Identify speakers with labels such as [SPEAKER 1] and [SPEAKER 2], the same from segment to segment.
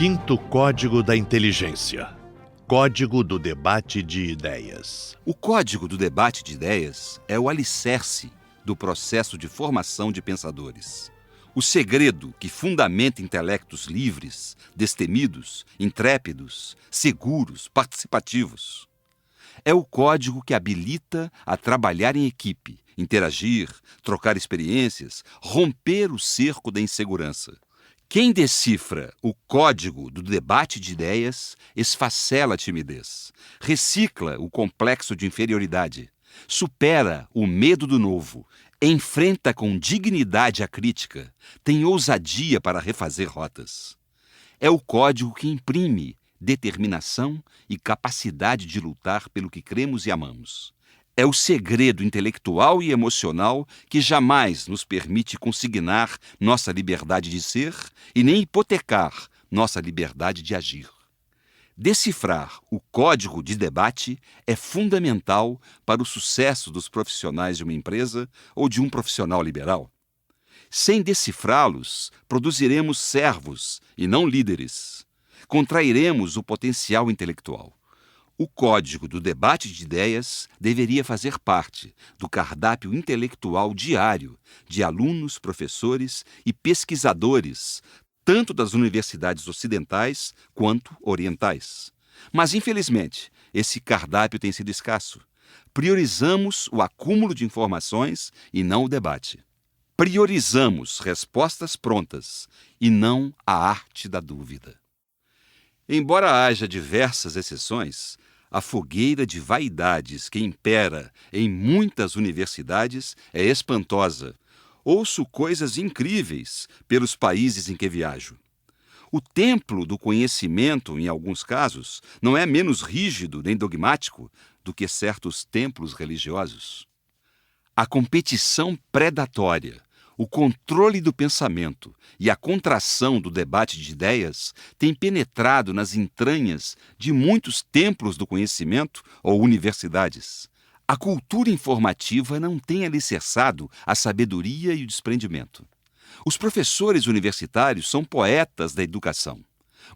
[SPEAKER 1] Quinto Código da Inteligência. Código do Debate de Ideias.
[SPEAKER 2] O Código do Debate de Ideias é o alicerce do processo de formação de pensadores. O segredo que fundamenta intelectos livres, destemidos, intrépidos, seguros, participativos. É o código que habilita a trabalhar em equipe, interagir, trocar experiências, romper o cerco da insegurança. Quem decifra o código do debate de ideias esfacela a timidez, recicla o complexo de inferioridade, supera o medo do novo, enfrenta com dignidade a crítica, tem ousadia para refazer rotas. É o código que imprime determinação e capacidade de lutar pelo que cremos e amamos. É o segredo intelectual e emocional que jamais nos permite consignar nossa liberdade de ser e nem hipotecar nossa liberdade de agir. Decifrar o código de debate é fundamental para o sucesso dos profissionais de uma empresa ou de um profissional liberal. Sem decifrá-los, produziremos servos e não líderes. Contrairemos o potencial intelectual. O código do debate de ideias deveria fazer parte do cardápio intelectual diário de alunos, professores e pesquisadores, tanto das universidades ocidentais quanto orientais. Mas, infelizmente, esse cardápio tem sido escasso. Priorizamos o acúmulo de informações e não o debate. Priorizamos respostas prontas e não a arte da dúvida. Embora haja diversas exceções, a fogueira de vaidades que impera em muitas universidades é espantosa. Ouço coisas incríveis pelos países em que viajo. O templo do conhecimento, em alguns casos, não é menos rígido nem dogmático do que certos templos religiosos. A competição predatória, o controle do pensamento e a contração do debate de ideias têm penetrado nas entranhas de muitos templos do conhecimento ou universidades. A cultura informativa não tem alicerçado a sabedoria e o desprendimento. Os professores universitários são poetas da educação.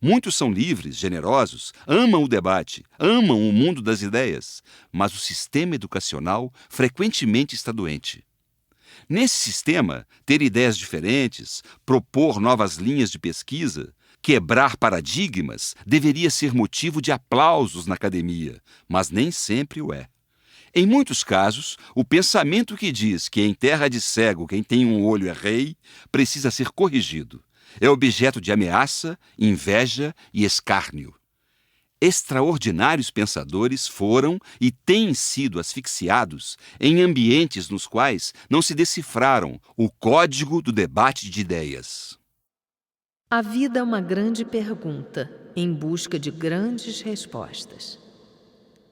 [SPEAKER 2] Muitos são livres, generosos, amam o debate, amam o mundo das ideias, mas o sistema educacional frequentemente está doente. Nesse sistema, ter ideias diferentes, propor novas linhas de pesquisa, quebrar paradigmas deveria ser motivo de aplausos na academia, mas nem sempre o é. Em muitos casos, o pensamento que diz que em terra de cego quem tem um olho é rei precisa ser corrigido. É objeto de ameaça, inveja e escárnio. Extraordinários pensadores foram e têm sido asfixiados em ambientes nos quais não se decifraram o código do debate de ideias.
[SPEAKER 3] A vida é uma grande pergunta em busca de grandes respostas.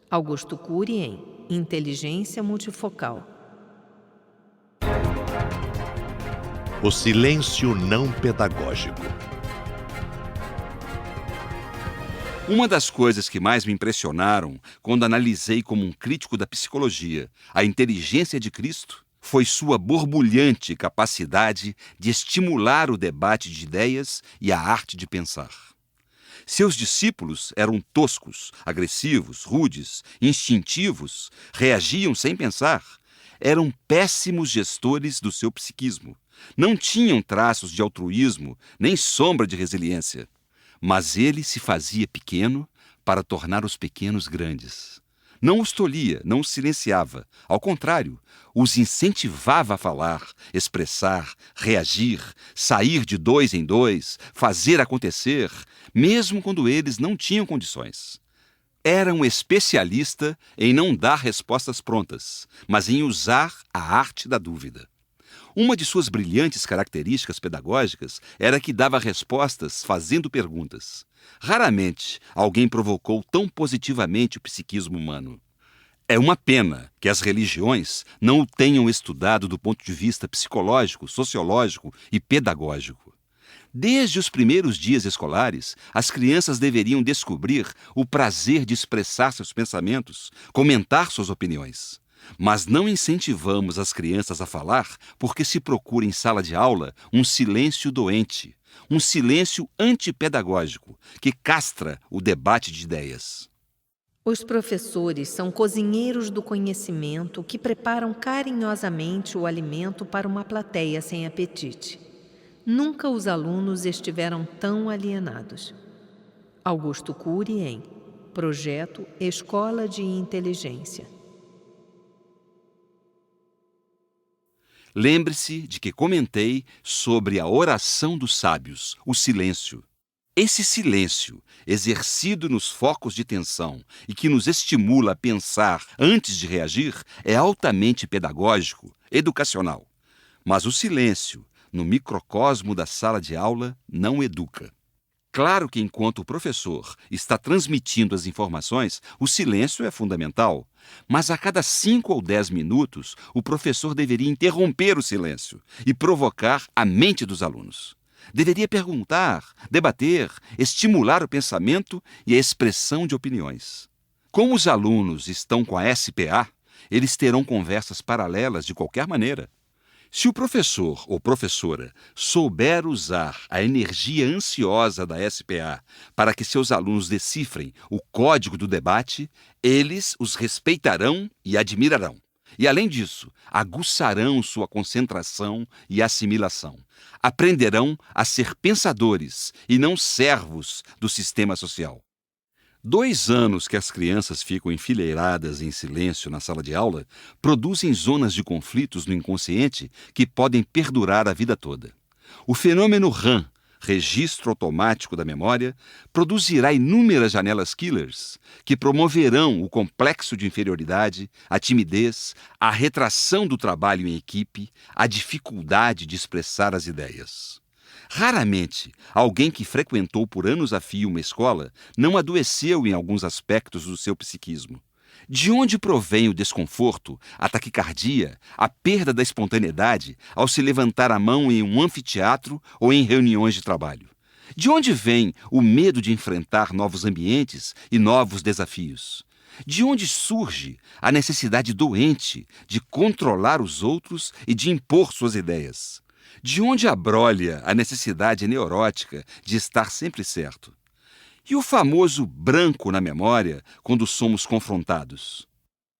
[SPEAKER 3] Augusto Cury em Inteligência Multifocal.
[SPEAKER 1] O silêncio não pedagógico.
[SPEAKER 2] Uma das coisas que mais me impressionaram quando analisei como um crítico da psicologia a inteligência de Cristo foi sua borbulhante capacidade de estimular o debate de ideias e a arte de pensar. Seus discípulos eram toscos, agressivos, rudes, instintivos, reagiam sem pensar. Eram péssimos gestores do seu psiquismo. Não tinham traços de altruísmo, nem sombra de resiliência. Mas ele se fazia pequeno para tornar os pequenos grandes. Não os tolhia, não os silenciava. Ao contrário, os incentivava a falar, expressar, reagir, sair de dois em dois, fazer acontecer, mesmo quando eles não tinham condições. Era um especialista em não dar respostas prontas, mas em usar a arte da dúvida. Uma de suas brilhantes características pedagógicas era que dava respostas fazendo perguntas. Raramente alguém provocou tão positivamente o psiquismo humano. É uma pena que as religiões não o tenham estudado do ponto de vista psicológico, sociológico e pedagógico. Desde os primeiros dias escolares, as crianças deveriam descobrir o prazer de expressar seus pensamentos, comentar suas opiniões. Mas não incentivamos as crianças a falar porque se procura em sala de aula um silêncio doente, um silêncio antipedagógico que castra o debate de ideias.
[SPEAKER 3] Os professores são cozinheiros do conhecimento que preparam carinhosamente o alimento para uma plateia sem apetite. Nunca os alunos estiveram tão alienados. Augusto Cury em Projeto Escola de Inteligência.
[SPEAKER 2] Lembre-se de que comentei sobre a oração dos sábios, o silêncio. Esse silêncio, exercido nos focos de tensão e que nos estimula a pensar antes de reagir, é altamente pedagógico, educacional. Mas o silêncio, no microcosmo da sala de aula, não educa. Claro que enquanto o professor está transmitindo as informações, o silêncio é fundamental. Mas a cada 5 ou 10 minutos, o professor deveria interromper o silêncio e provocar a mente dos alunos. Deveria perguntar, debater, estimular o pensamento e a expressão de opiniões. Como os alunos estão com a SPA, eles terão conversas paralelas de qualquer maneira. Se o professor ou professora souber usar a energia ansiosa da SPA para que seus alunos decifrem o código do debate, eles os respeitarão e admirarão. E, além disso, aguçarão sua concentração e assimilação. Aprenderão a ser pensadores e não servos do sistema social. 2 anos que as crianças ficam enfileiradas em silêncio na sala de aula produzem zonas de conflitos no inconsciente que podem perdurar a vida toda. O fenômeno RAM, registro automático da memória, produzirá inúmeras janelas killers que promoverão o complexo de inferioridade, a timidez, a retração do trabalho em equipe, a dificuldade de expressar as ideias. Raramente, alguém que frequentou por anos a fio uma escola não adoeceu em alguns aspectos do seu psiquismo. De onde provém o desconforto, a taquicardia, a perda da espontaneidade ao se levantar a mão em um anfiteatro ou em reuniões de trabalho? De onde vem o medo de enfrentar novos ambientes e novos desafios? De onde surge a necessidade doente de controlar os outros e de impor suas ideias? De onde abrolha a necessidade neurótica de estar sempre certo? E o famoso branco na memória quando somos confrontados?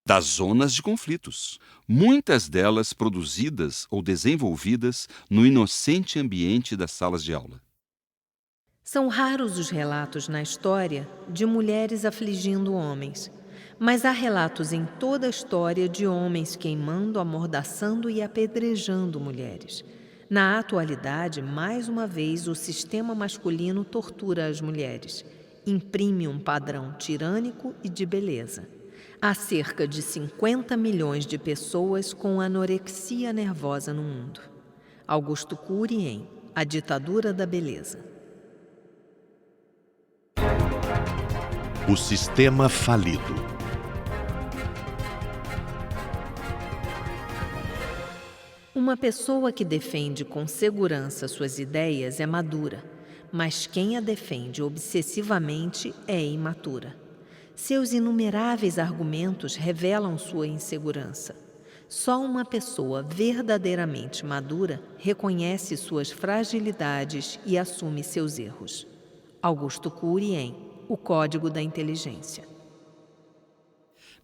[SPEAKER 2] Das zonas de conflitos, muitas delas produzidas ou desenvolvidas no inocente ambiente das salas de aula.
[SPEAKER 3] São raros os relatos na história de mulheres afligindo homens, mas há relatos em toda a história de homens queimando, amordaçando e apedrejando mulheres. Na atualidade, mais uma vez, o sistema masculino tortura as mulheres, imprime um padrão tirânico e de beleza. Há cerca de 50 milhões de pessoas com anorexia nervosa no mundo. Augusto Cury em A Ditadura da Beleza.
[SPEAKER 1] O sistema falido.
[SPEAKER 3] Uma pessoa que defende com segurança suas ideias é madura, mas quem a defende obsessivamente é imatura. Seus inumeráveis argumentos revelam sua insegurança. Só uma pessoa verdadeiramente madura reconhece suas fragilidades e assume seus erros. Augusto Cury em O Código da Inteligência.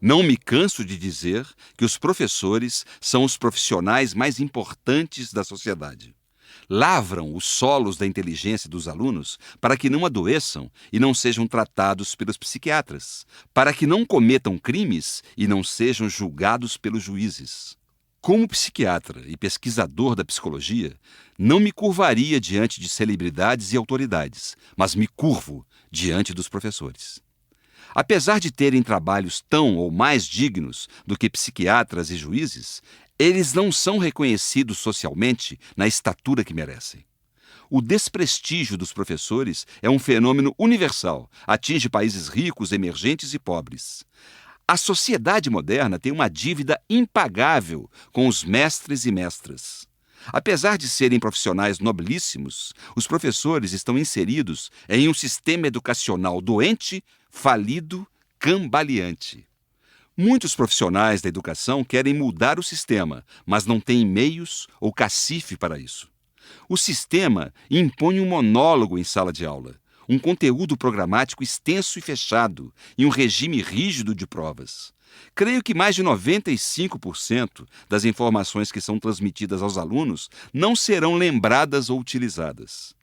[SPEAKER 2] Não me canso de dizer que os professores são os profissionais mais importantes da sociedade. Lavram os solos da inteligência dos alunos para que não adoeçam e não sejam tratados pelos psiquiatras, para que não cometam crimes e não sejam julgados pelos juízes. Como psiquiatra e pesquisador da psicologia, não me curvaria diante de celebridades e autoridades, mas me curvo diante dos professores. Apesar de terem trabalhos tão ou mais dignos do que psiquiatras e juízes, eles não são reconhecidos socialmente na estatura que merecem. O desprestígio dos professores é um fenômeno universal, atinge países ricos, emergentes e pobres. A sociedade moderna tem uma dívida impagável com os mestres e mestras. Apesar de serem profissionais nobilíssimos, os professores estão inseridos em um sistema educacional doente, falido, cambaleante. Muitos profissionais da educação querem mudar o sistema, mas não têm meios ou cacife para isso. O sistema impõe um monólogo em sala de aula, um conteúdo programático extenso e fechado e um regime rígido de provas. Creio que mais de 95% das informações que são transmitidas aos alunos não serão lembradas ou utilizadas.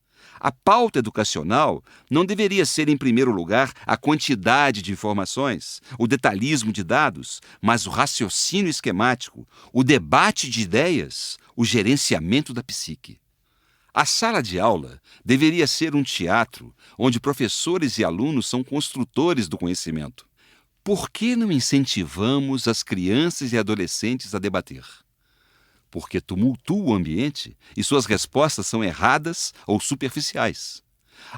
[SPEAKER 2] A pauta educacional não deveria ser, em primeiro lugar, a quantidade de informações, o detalhismo de dados, mas o raciocínio esquemático, o debate de ideias, o gerenciamento da psique. A sala de aula deveria ser um teatro onde professores e alunos são construtores do conhecimento. Por que não incentivamos as crianças e adolescentes a debater? Porque tumultua o ambiente e suas respostas são erradas ou superficiais.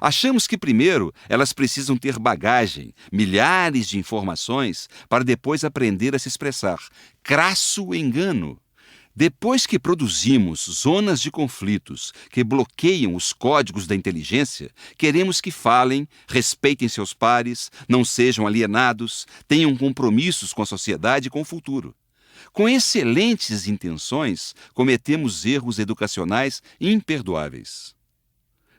[SPEAKER 2] Achamos que primeiro elas precisam ter bagagem, milhares de informações, para depois aprender a se expressar. Crasso engano! Depois que produzimos zonas de conflitos que bloqueiam os códigos da inteligência, queremos que falem, respeitem seus pares, não sejam alienados, tenham compromissos com a sociedade e com o futuro. Com excelentes intenções, cometemos erros educacionais imperdoáveis.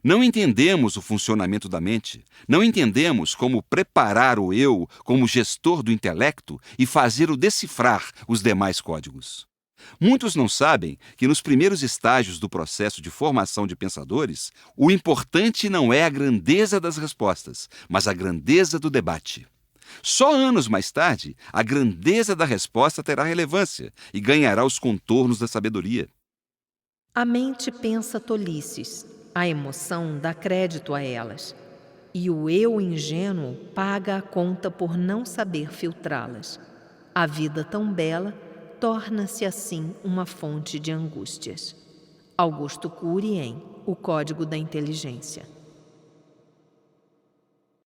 [SPEAKER 2] Não entendemos o funcionamento da mente, não entendemos como preparar o eu como gestor do intelecto e fazer-o decifrar os demais códigos. Muitos não sabem que nos primeiros estágios do processo de formação de pensadores, o importante não é a grandeza das respostas, mas a grandeza do debate. Só anos mais tarde, a grandeza da resposta terá relevância e ganhará os contornos da sabedoria.
[SPEAKER 3] A mente pensa tolices, a emoção dá crédito a elas, e o eu ingênuo paga a conta por não saber filtrá-las. A vida tão bela torna-se assim uma fonte de angústias. Augusto Cury em O Código da Inteligência.